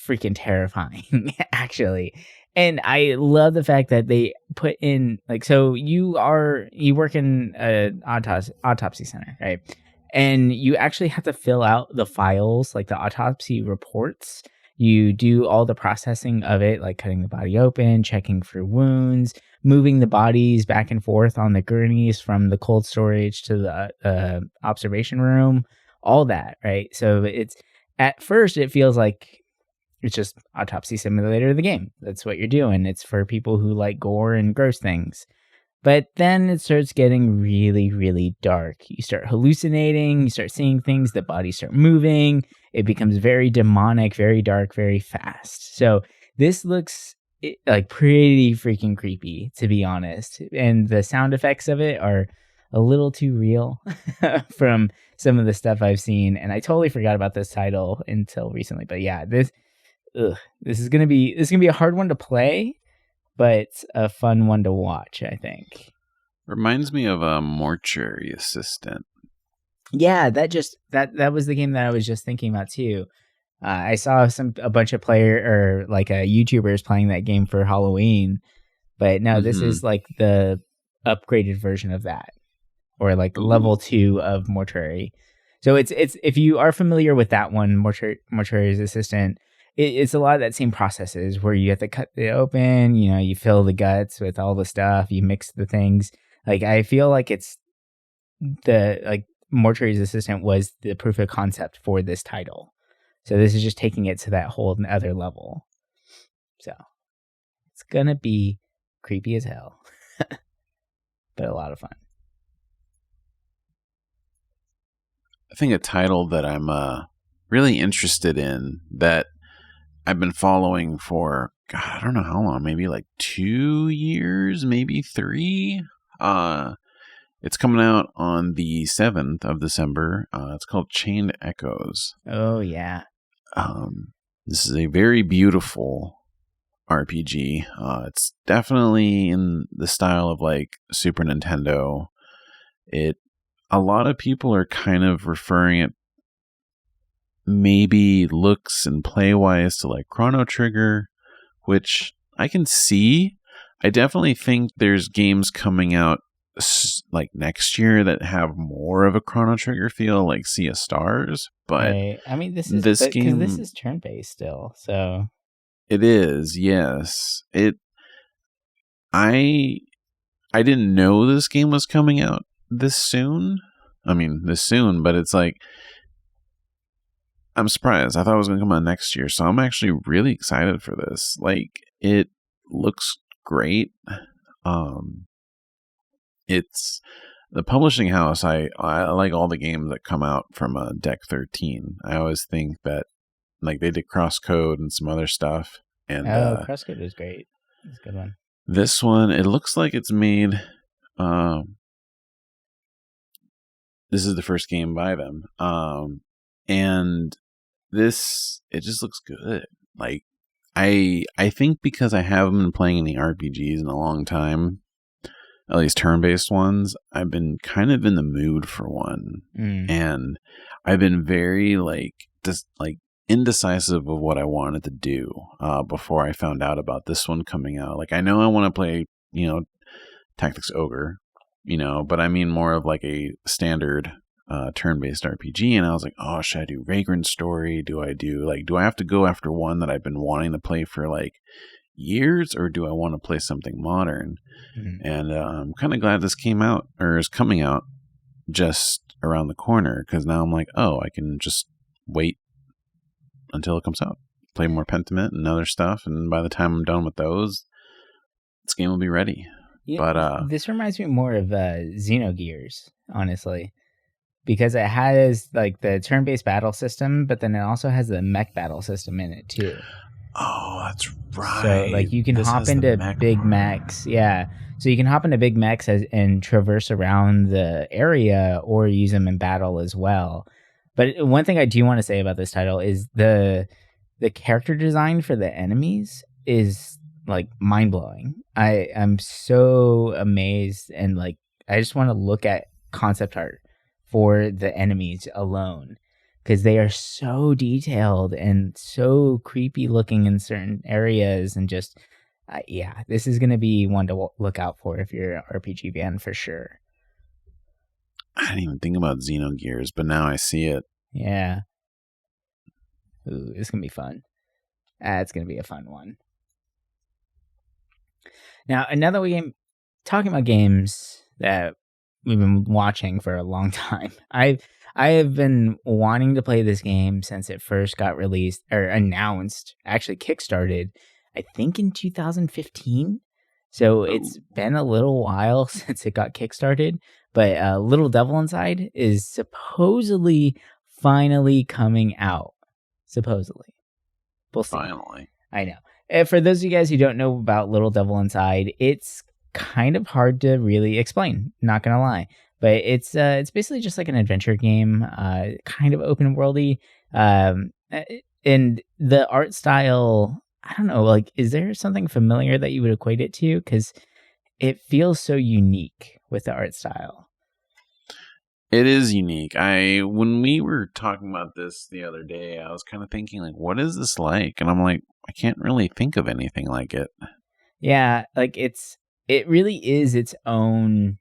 freaking terrifying, actually. And I love the fact that they put in, like, so you work in an autopsy center, right? And you actually have to fill out the files, like the autopsy reports. You do all the processing of it, like cutting the body open, checking for wounds, moving the bodies back and forth on the gurneys from the cold storage to the observation room, all that, right? So at first it feels like it's just Autopsy Simulator, the game. That's what you're doing. It's for people who like gore and gross things. But then it starts getting really, really dark. You start hallucinating. You start seeing things. The bodies start moving. It becomes very demonic, very dark, very fast. So this looks like pretty freaking creepy, to be honest. And the sound effects of it are a little too real from some of the stuff I've seen. And I totally forgot about this title until recently. But yeah, this is gonna be a hard one to play, but a fun one to watch, I think. Reminds me of a Mortuary Assistant. Yeah, that was the game that I was just thinking about too. I saw a bunch of YouTubers playing that game for Halloween, but no, this is like the upgraded version of that, or like level 2 of Mortuary. So it's if you are familiar with that one, Mortuary's Assistant. It's a lot of that same processes where you have to cut it open, you fill the guts with all the stuff, you mix the things. Like, I feel like it's Mortuary's Assistant was the proof of concept for this title. So this is just taking it to that whole other level. So it's going to be creepy as hell, but a lot of fun. I think a title that I'm really interested in that I've been following for, God, I don't know how long, maybe like 2 years, maybe 3. It's coming out on the 7th of December. It's called Chained Echoes. Oh, yeah. This is a very beautiful RPG. It's definitely in the style of like Super Nintendo. A lot of people are kind of referring it maybe looks and play wise to like Chrono Trigger, which I can see. I definitely think there's games coming out like next year that have more of a Chrono Trigger feel, like Sea of Stars. But right. I mean, this game, this is turn based still, so it is. Yes, I didn't know this game was coming out this soon. I mean, this soon, but it's like, I'm surprised. I thought it was going to come out next year, so I'm actually really excited for this. Like, it looks great. It's the publishing house. I like all the games that come out from Deck 13. I always think that like they did Crosscode and some other stuff. And Crosscode was great. It's a good one. This one, it looks like it's made this is the first game by them. And it just looks good. Like, I think because I haven't been playing any RPGs in a long time, at least turn-based ones, I've been kind of in the mood for one. And I've been very indecisive of what I wanted to do before I found out about this one coming out. Like, I know I want to play, Tactics Ogre, but I mean more of like a standard turn-based RPG. And I was like, oh, should I do Vagrant Story? Do I have to go after one that I've been wanting to play for like years, or do I want to play something modern? And I'm kind of glad this is coming out just around the corner, because now I'm like, oh, I can just wait until it comes out, play more Pentiment and other stuff, and by the time I'm done with those, this game will be ready. But this reminds me more of Xenogears, honestly, because it has like the turn-based battle system, but then it also has the mech battle system in it too. Oh, that's right. So like you can hop into big mechs, yeah. So you can hop into big mechs and traverse around the area, or use them in battle as well. But one thing I do want to say about this title is the character design for the enemies is like mind blowing. I'm so amazed, and like I just want to look at concept art for the enemies alone, because they are so detailed and so creepy looking in certain areas, and just this is going to be one to look out for if you're an RPG fan for sure. I didn't even think about Xenogears, but now I see it. Yeah. Ooh, it's going to be fun. It's going to be a fun one. Now, another game, talking about games that we've been watching for a long time. I have been wanting to play this game since it first got released or announced, actually kickstarted, I think in 2015. So it's been a little while since it got kickstarted, but Little Devil Inside is supposedly finally coming out. Supposedly. We'll see. Finally. I know. For those of you guys who don't know about Little Devil Inside, it's kind of hard to really explain, not gonna lie. But it's basically just like an adventure game, kind of open worldy. And the art style, I don't know, like, is there something familiar that you would equate it to? Because it feels so unique with the art style. It is unique. When we were talking about this the other day, I was kind of thinking, like, what is this like? And I'm like, I can't really think of anything like it. Yeah, like it really is its own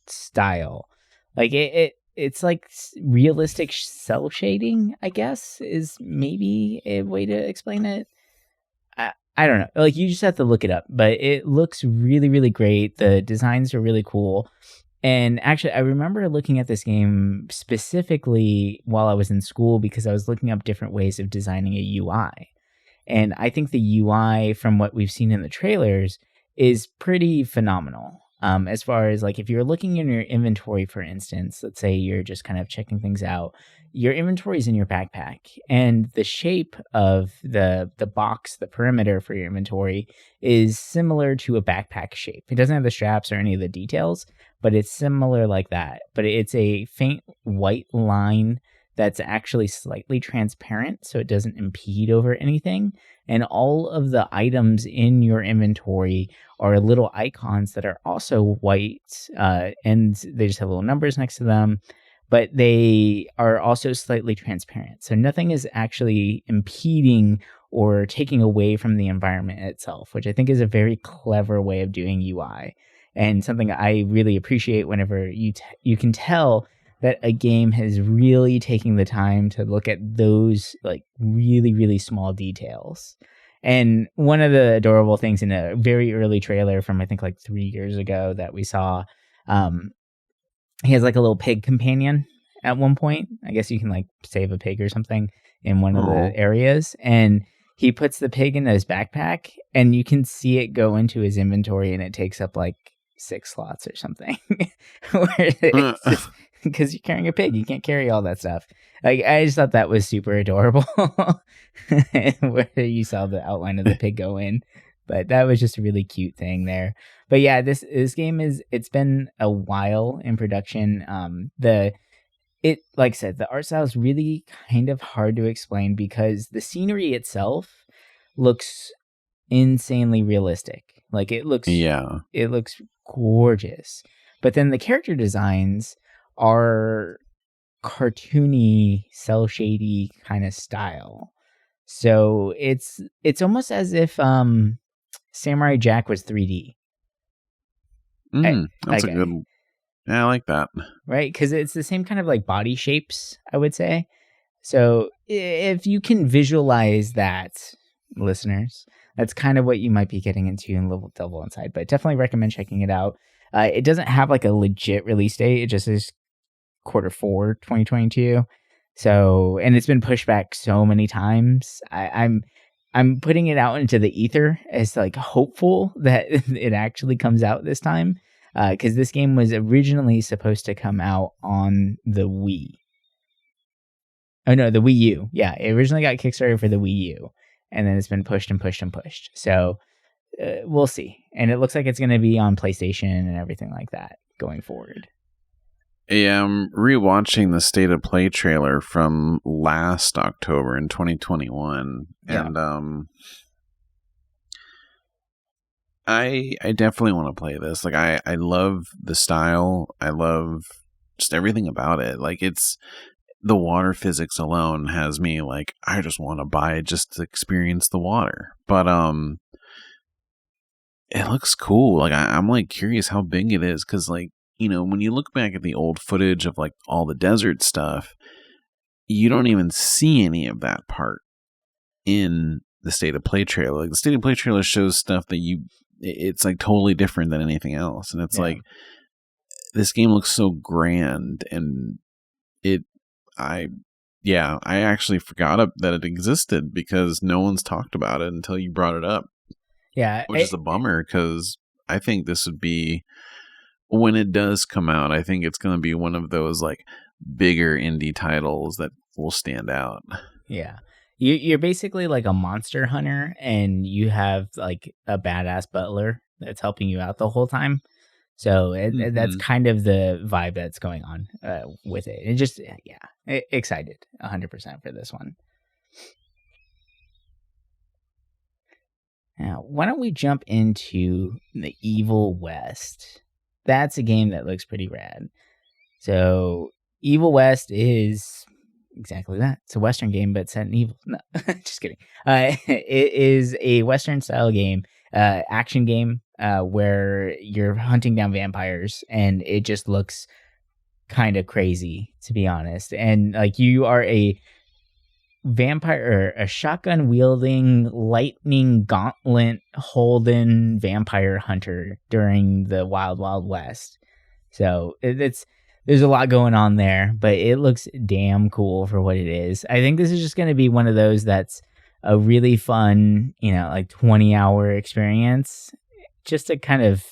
style. Like it's like realistic cell shading, I guess, is maybe a way to explain it. I don't know. Like, you just have to look it up, but it looks really, really great. The designs are really cool. And actually, I remember looking at this game specifically while I was in school, because I was looking up different ways of designing a UI. And I think the UI, from what we've seen in the trailers, is pretty phenomenal. As far as, like, if you're looking in your inventory, for instance, let's say you're just kind of checking things out, your inventory is in your backpack, and the shape of the box, the perimeter for your inventory, is similar to a backpack shape. It doesn't have the straps or any of the details, but it's similar like that. But it's a faint white line that's actually slightly transparent, so it doesn't impede over anything. And all of the items in your inventory are little icons that are also white, and they just have little numbers next to them, but they are also slightly transparent. So nothing is actually impeding or taking away from the environment itself, which I think is a very clever way of doing UI, and something I really appreciate whenever you can tell that a game has really taken the time to look at those, like, really, really small details. And one of the adorable things in a very early trailer from, I think, like 3 years ago that we saw, he has like a little pig companion at one point. I guess you can like save a pig or something in one of the areas. And he puts the pig in his backpack, and you can see it go into his inventory, and it takes up like 6 slots or something. Because you're carrying a pig, you can't carry all that stuff. Like, I just thought that was super adorable. Where you saw the outline of the pig go in, but that was just a really cute thing there. But yeah, this game it's been a while in production. it, like I said, the art style is really kind of hard to explain because the scenery itself looks insanely realistic. Like it looks gorgeous. But then the character designs are cartoony, cel shady kind of style. So it's almost as if Samurai Jack was 3D. That's a good. Yeah, I like that. Right, because it's the same kind of like body shapes, I would say. So if you can visualize that, listeners, that's kind of what you might be getting into in Little Devil Inside. But definitely recommend checking it out. It doesn't have like a legit release date. It just is Q4 2022. So, and it's been pushed back so many times. I'm putting it out into the ether as like hopeful that it actually comes out this time. Because this game was originally supposed to come out on the Wii. Oh, no, the Wii U. Yeah, it originally got Kickstarted for the Wii U. And then it's been pushed and pushed and pushed. So we'll see. And it looks like it's going to be on PlayStation and everything like that going forward. Yeah, I'm rewatching the State of Play trailer from last October in 2021. Yeah. And I definitely want to play this. Like I love the style. I love just everything about it. Like it's the water physics alone has me like I just want to buy it just to experience the water. But it looks cool. Like I'm like curious how big it is because like you know when you look back at the old footage of like all the desert stuff, you don't even see any of that part in the State of Play trailer. Like the State of Play trailer shows stuff that it's like totally different than anything else. And it's like, this game looks so grand and I actually forgot that it existed because no one's talked about it until you brought it up. Yeah. Which is a bummer because I think this would be, when it does come out, I think it's going to be one of those like bigger indie titles that will stand out. Yeah. You're basically like a monster hunter and you have like a badass butler that's helping you out the whole time. So that's kind of the vibe that's going on with it. And just, excited 100% for this one. Now, why don't we jump into the Evil West? That's a game that looks pretty rad. So Evil West is exactly that. It's a Western game, but set in evil. No, just kidding. It is a Western style game, action game, where you're hunting down vampires, and it just looks kind of crazy, to be honest. And like you are a vampire, or a shotgun wielding, lightning gauntlet holding vampire hunter during the Wild Wild West. So there's a lot going on there, but it looks damn cool for what it is. I think this is just going to be one of those that's a really fun, like 20-hour experience just to kind of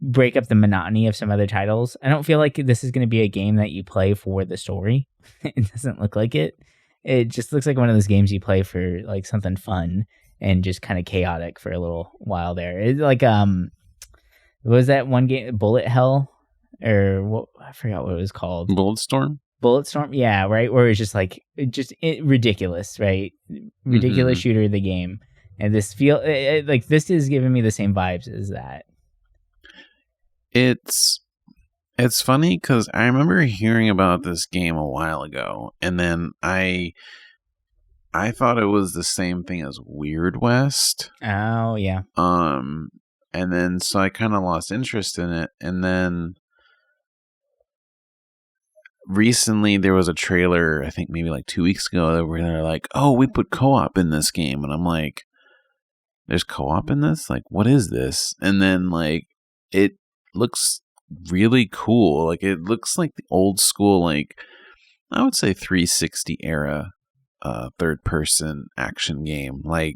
break up the monotony of some other titles. I don't feel like this is going to be a game that you play for the story. It doesn't look like it. It just looks like one of those games you play for like something fun and just kind of chaotic for a little while there. It's like, what was that one game, Bullet Hell? Or what, I forgot what it was called. Bulletstorm, yeah, right. Where it's just like ridiculous, right? Ridiculous shooter of the game, and this like this is giving me the same vibes as that. It's funny because I remember hearing about this game a while ago, and then I thought it was the same thing as Weird West. Oh yeah. And then so I kind of lost interest in it, and then recently there was a trailer, I think maybe like 2 weeks ago, where they're like, oh, we put co-op in this game. And I'm like, there's co-op in this? Like, what is this? And then like, it looks really cool. Like it looks like the old school, like I would say 360 era, third person action game. Like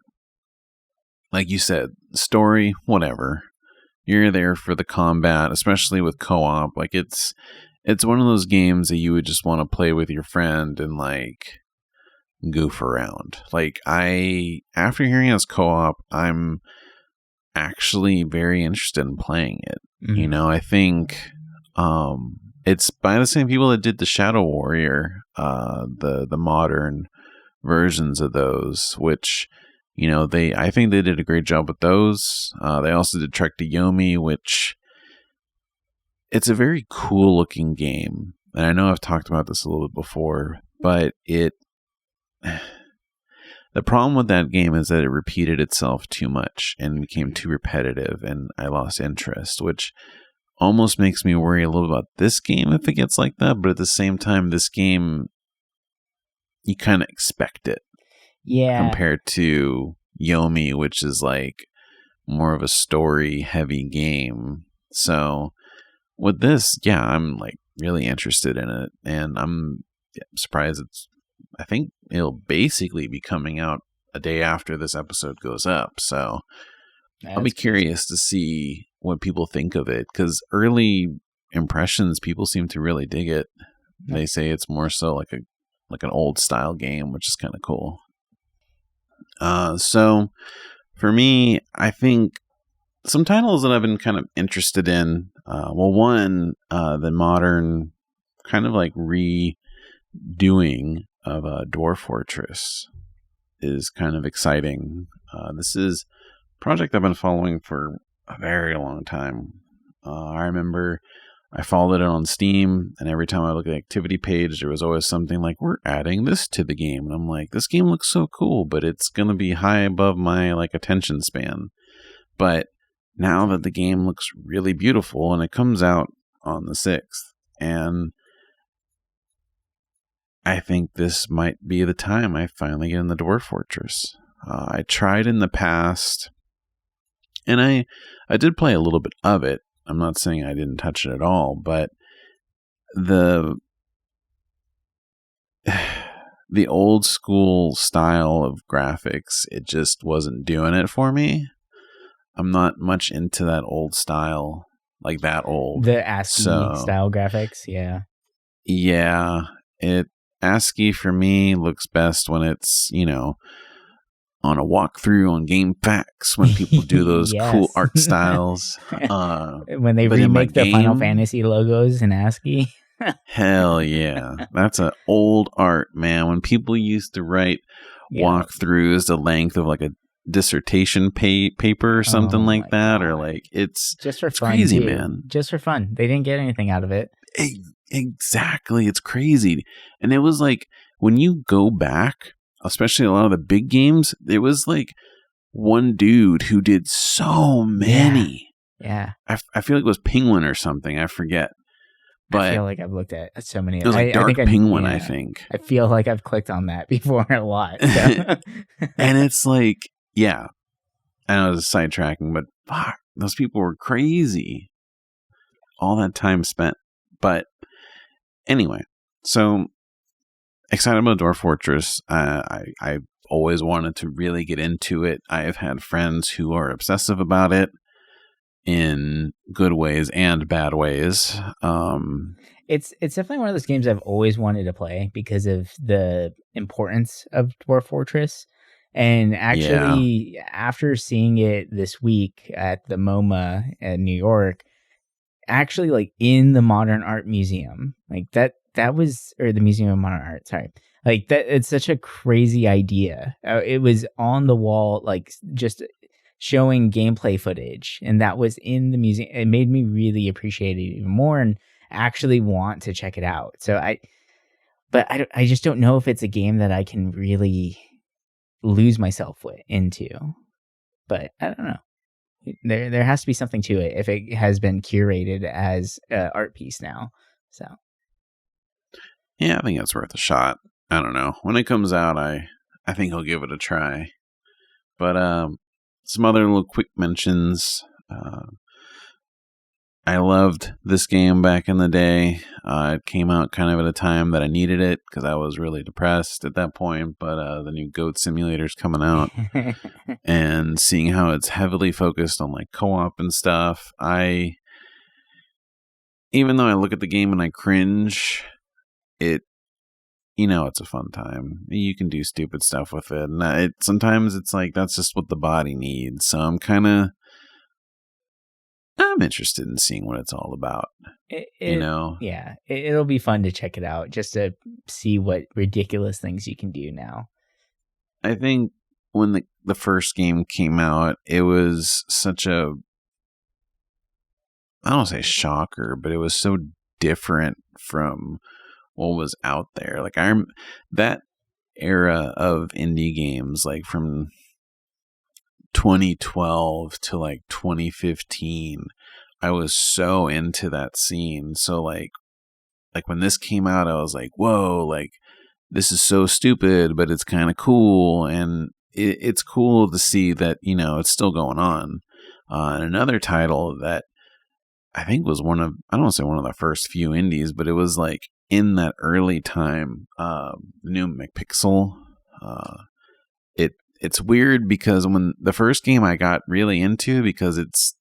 you said, story, whatever. You're there for the combat, especially with co-op. Like it's one of those games that you would just want to play with your friend and like goof around. Like after hearing it's co-op, I'm actually very interested in playing it. I think It's by the same people that did the Shadow Warrior, the modern versions of those, which, you know, I think they did a great job with those. They also did Trek to Yomi, which it's a very cool looking game. And I know I've talked about this a little bit before, but the problem with that game is that it repeated itself too much and became too repetitive, and I lost interest, which almost makes me worry a little about this game if it gets like that. But at the same time, this game, you kind of expect it. Yeah. Compared to Yomi, which is like more of a story heavy game. So with this, yeah, I'm like really interested in it, and I'm surprised I think it'll basically be coming out a day after this episode goes up. So I'll be curious to see what people think of it, because early impressions, people seem to really dig it. They say it's more so like an old style game, which is kind of cool. So for me, I think some titles that I've been kind of interested in, one, the modern kind of like redoing of Dwarf Fortress is kind of exciting. This is a project I've been following for a very long time. I remember I followed it on Steam, and every time I look at the activity page, there was always something like, we're adding this to the game. And I'm like, this game looks so cool, but it's going to be high above my like attention span. But now that the game looks really beautiful, and it comes out on the 6th, and I think this might be the time I finally get in the Dwarf Fortress. I tried in the past, and I did play a little bit of it. I'm not saying I didn't touch it at all, but the old school style of graphics, it just wasn't doing it for me. I'm not much into that old style, like that old. The ASCII style graphics, yeah. Yeah, ASCII for me looks best when it's, you know, on a walkthrough on GameFAQs, when people do those yes. cool art styles. When they remake the Final Fantasy logos in ASCII. Hell yeah. That's an old art, man. When people used to write walkthroughs the length of like a dissertation paper or something like that, God. Or like it's just for fun, crazy, too. Man. Just for fun. They didn't get anything out of it. Exactly. It's crazy. And it was like, when you go back, especially a lot of the big games, it was like one dude who did so many. Yeah. I feel like it was Penguin or something. I forget. But I feel like I've looked at so many. It was like Dark Penguin, I think. I feel like I've clicked on that before a lot. So. And it's like, yeah. I know it was sidetracking, but fuck, those people were crazy. All that time spent. But anyway, so excited about Dwarf Fortress. I always wanted to really get into it. I have had friends who are obsessive about it in good ways and bad ways. It's definitely one of those games I've always wanted to play because of the importance of Dwarf Fortress. And actually, after seeing it this week at the MoMA in New York, actually like in the Modern Art Museum, like that was, or the Museum of Modern Art, sorry. Like that, it's such a crazy idea. It was on the wall, like just showing gameplay footage, and that was in the museum. It made me really appreciate it even more and actually want to check it out. So I just don't know if it's a game that I can really lose myself into. But I don't know. There has to be something to it if it has been curated as an art piece now. So yeah, I think that's worth a shot. I don't know. When it comes out, I think I'll give it a try. But some other little quick mentions. I loved this game back in the day. It came out kind of at a time that I needed it because I was really depressed at that point. But the new Goat Simulator's coming out, and seeing how it's heavily focused on like co-op and stuff, even though I look at the game and I cringe, it's a fun time. You can do stupid stuff with it, and sometimes it's like that's just what the body needs. So I'm I'm interested in seeing what it's all about. Yeah, it'll be fun to check it out just to see what ridiculous things you can do now. I think when the first game came out, it was such a, I don't want to say shocker, but it was so different from what was out there. Like that era of indie games, like from 2012 to like 2015, I was so into that scene. So like when this came out, I was like, whoa, like this is so stupid, but it's kind of cool. And it's cool to see that, it's still going on. And another title that I think was I don't want to say one of the first few indies, but it was like in that early time, the new McPixel. It's weird because when the first game I got really into, because it's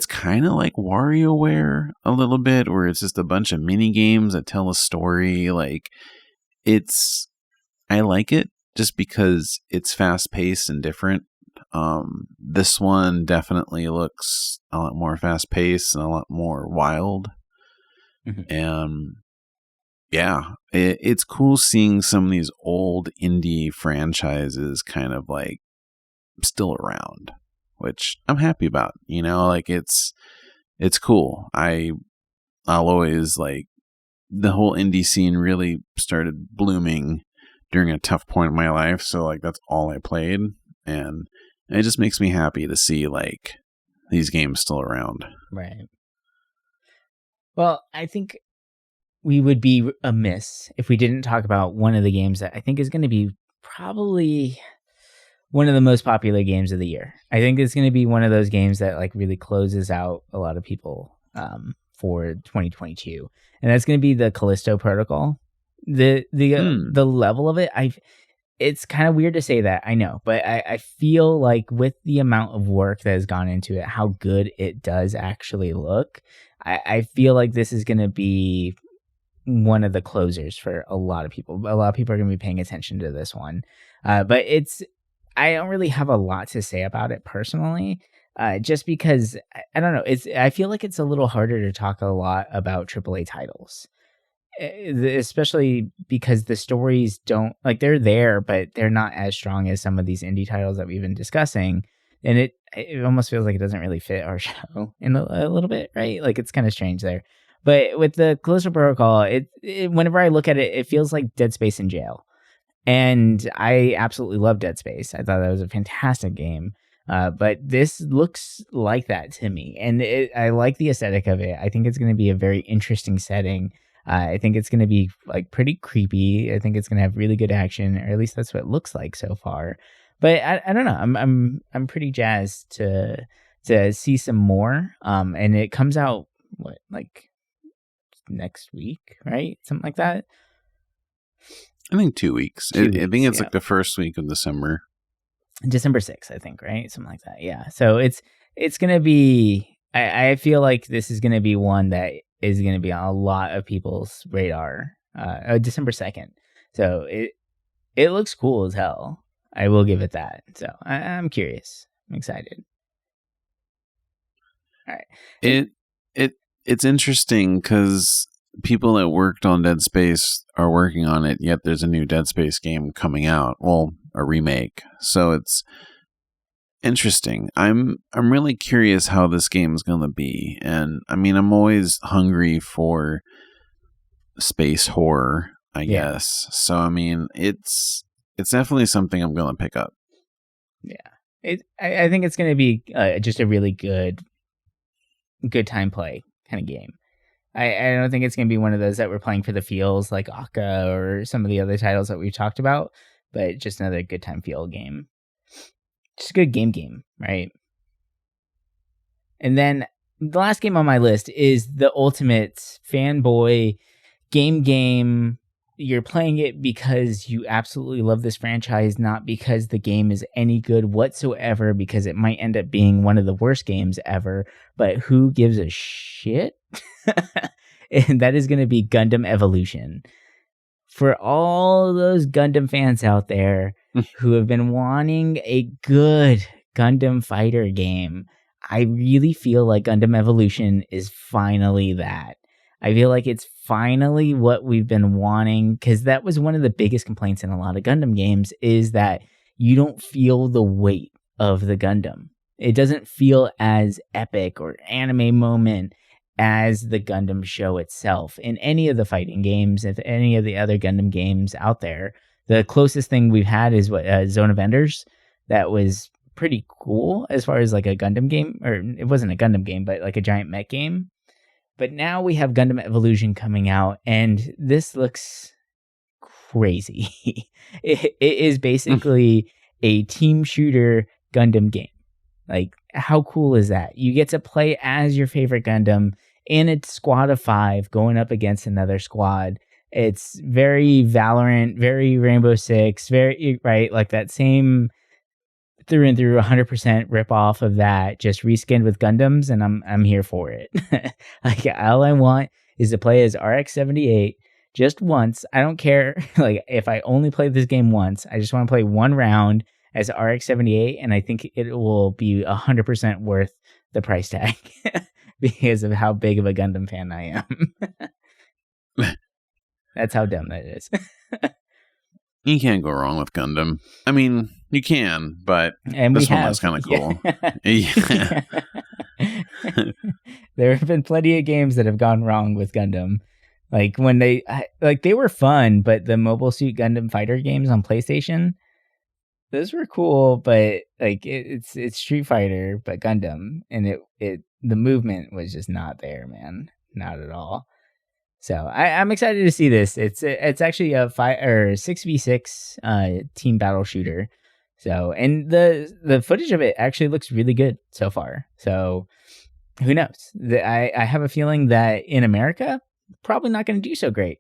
kind of like WarioWare a little bit, where it's just a bunch of mini games that tell a story. Like I like it just because it's fast paced and different. This one definitely looks a lot more fast paced and a lot more wild. Mm-hmm. And yeah, it's cool seeing some of these old indie franchises kind of like still around, which I'm happy about. Like it's cool. I'll always like, the whole indie scene really started blooming during a tough point in my life, so like that's all I played, and it just makes me happy to see like these games still around. Right. Well, I think we would be amiss if we didn't talk about one of the games that I think is going to be probably one of the most popular games of the year. I think it's going to be one of those games that like really closes out a lot of people for 2022, and that's going to be the Callisto Protocol. The level of it, it's kind of weird to say that, I know, but I feel like with the amount of work that has gone into it, how good it does actually look, I feel like this is going to be one of the closers for a lot of people. A lot of people are going to be paying attention to this one. But I don't really have a lot to say about it personally, just because I don't know. I feel like it's a little harder to talk a lot about AAA titles, especially because the stories don't, like, they're there, but they're not as strong as some of these indie titles that we've been discussing. And it almost feels like it doesn't really fit our show in a little bit, right? Like, it's kind of strange there. But with the Callisto Protocol, whenever I look at it, it feels like Dead Space in jail. And I absolutely love Dead Space. I thought that was a fantastic game. But this looks like that to me. And I like the aesthetic of it. I think it's going to be a very interesting setting. I think it's going to be like pretty creepy. I think it's going to have really good action, or at least that's what it looks like so far. But I don't know. I'm pretty jazzed to see some more. And it comes out like next week, right? Something like that. I think 2 weeks. I think it's like the first week of December. December 6th, I think, right? Something like that. Yeah. So it's going to be, I feel like this is going to be one that is going to be on a lot of people's radar. December 2nd. So it looks cool as hell. I will give it that. So I'm curious. I'm excited. All right. It's interesting because people that worked on Dead Space are working on it, yet there's a new Dead Space game coming out. Well, a remake. So it's interesting. I'm really curious how this game is going to be. And I mean, I'm always hungry for space horror, I guess. So I mean, it's definitely something I'm going to pick up. Yeah. I think it's going to be just a really good time play kind of game. I don't think it's going to be one of those that we're playing for the feels like Aka or some of the other titles that we've talked about, but just another good time feel game. Just a good game, right? And then the last game on my list is the ultimate fanboy game. You're playing it because you absolutely love this franchise, not because the game is any good whatsoever, because it might end up being one of the worst games ever, but who gives a shit? And that is going to be Gundam Evolution. For all those Gundam fans out there who have been wanting a good Gundam fighter game, I really feel like Gundam Evolution is finally that. I feel like it's finally what we've been wanting, because that was one of the biggest complaints in a lot of Gundam games, is that you don't feel the weight of the Gundam. It doesn't feel as epic or anime moment as the Gundam show itself. In any of the fighting games, if any of the other Gundam games out there, the closest thing we've had is what Zone of Enders. That was pretty cool as far as like a Gundam game, or it wasn't a Gundam game, but like a giant mech game. But now we have Gundam Evolution coming out, and this looks crazy. It is basically a team shooter Gundam game. Like, how cool is that? You get to play as your favorite Gundam in a squad of 5 going up against another squad. It's very Valorant, very Rainbow Six, very, right? Like that same through and through 100% rip off of that, just reskinned with Gundams, and I'm here for it. Like, all I want is to play as RX-78 just once. I don't care like if I only play this game once. I just want to play one round as RX-78, and I think it will be 100% worth the price tag because of how big of a Gundam fan I am. That's how dumb that is. You can't go wrong with Gundam. I mean, you can, but and this one was kind of cool. Yeah. There have been plenty of games that have gone wrong with Gundam. Like when they were fun, but the Mobile Suit Gundam Fighter games on PlayStation, those were cool, but like it's Street Fighter but Gundam, and the movement was just not there, man, not at all. So I'm excited to see this. It's actually a 6v6 team battle shooter. So, and the footage of it actually looks really good so far. So who knows? I have a feeling that in America, probably not going to do so great.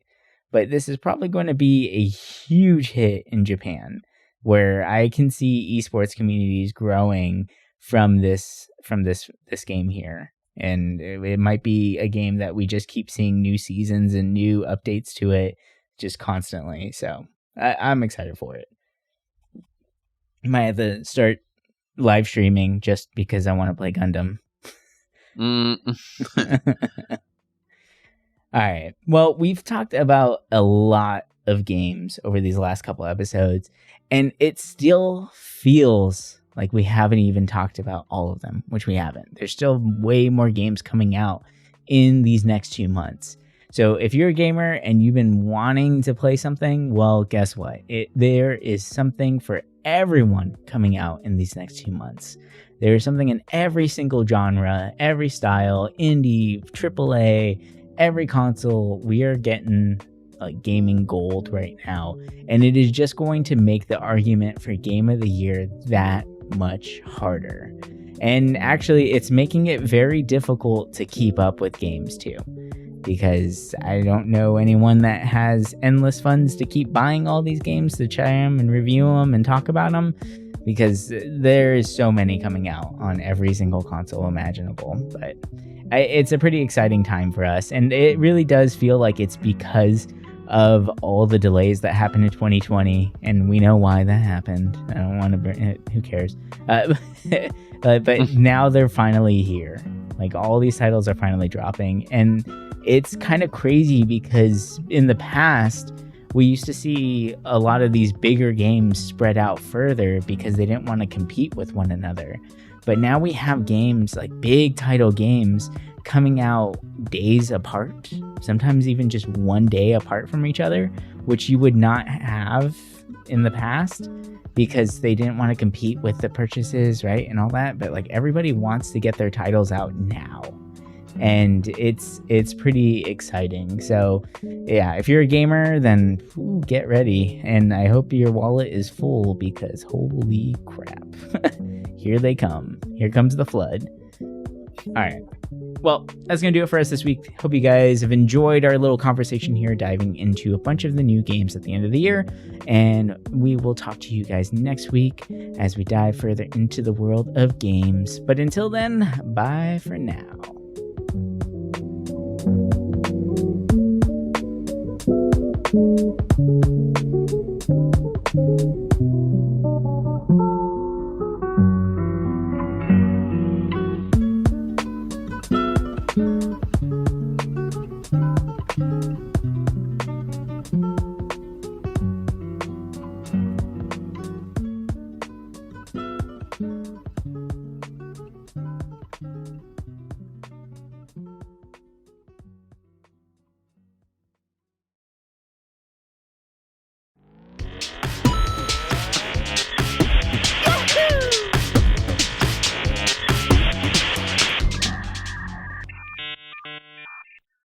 But this is probably going to be a huge hit in Japan, where I can see esports communities growing from this game here. And it might be a game that we just keep seeing new seasons and new updates to it just constantly. So I'm excited for it. Might have to start live streaming just because I want to play Gundam. All right. Well, we've talked about a lot of games over these last couple episodes, and it still feels like we haven't even talked about all of them, which we haven't. There's still way more games coming out in these next 2 months. So if you're a gamer and you've been wanting to play something, well, guess what? There is something for everyone coming out in these next 2 months. There's something in every single genre, every style, indie, AAA, every console. We are getting like gaming gold right now, and it is just going to make the argument for Game of the Year that much harder. And actually, it's making it very difficult to keep up with games too, because I don't know anyone that has endless funds to keep buying all these games to try them and review them and talk about them, because there is so many coming out on every single console imaginable. But it's a pretty exciting time for us, and it really does feel like it's because of all the delays that happened in 2020, and we know why that happened. I don't want to bring it, who cares? But now they're finally here. Like, all these titles are finally dropping, and it's kind of crazy because in the past we used to see a lot of these bigger games spread out further because they didn't want to compete with one another. But now we have games, like big title games, coming out days apart, sometimes even just one day apart from each other, which you would not have in the past because they didn't want to compete with the purchases, right, and all that. But like, everybody wants to get their titles out now, and it's pretty exciting. So yeah, if you're a gamer, then get ready, and I hope your wallet is full, because holy crap. Here they come. Here comes the flood. All right. Well, that's going to do it for us this week. Hope you guys have enjoyed our little conversation here, diving into a bunch of the new games at the end of the year. And we will talk to you guys next week as we dive further into the world of games. But until then, bye for now.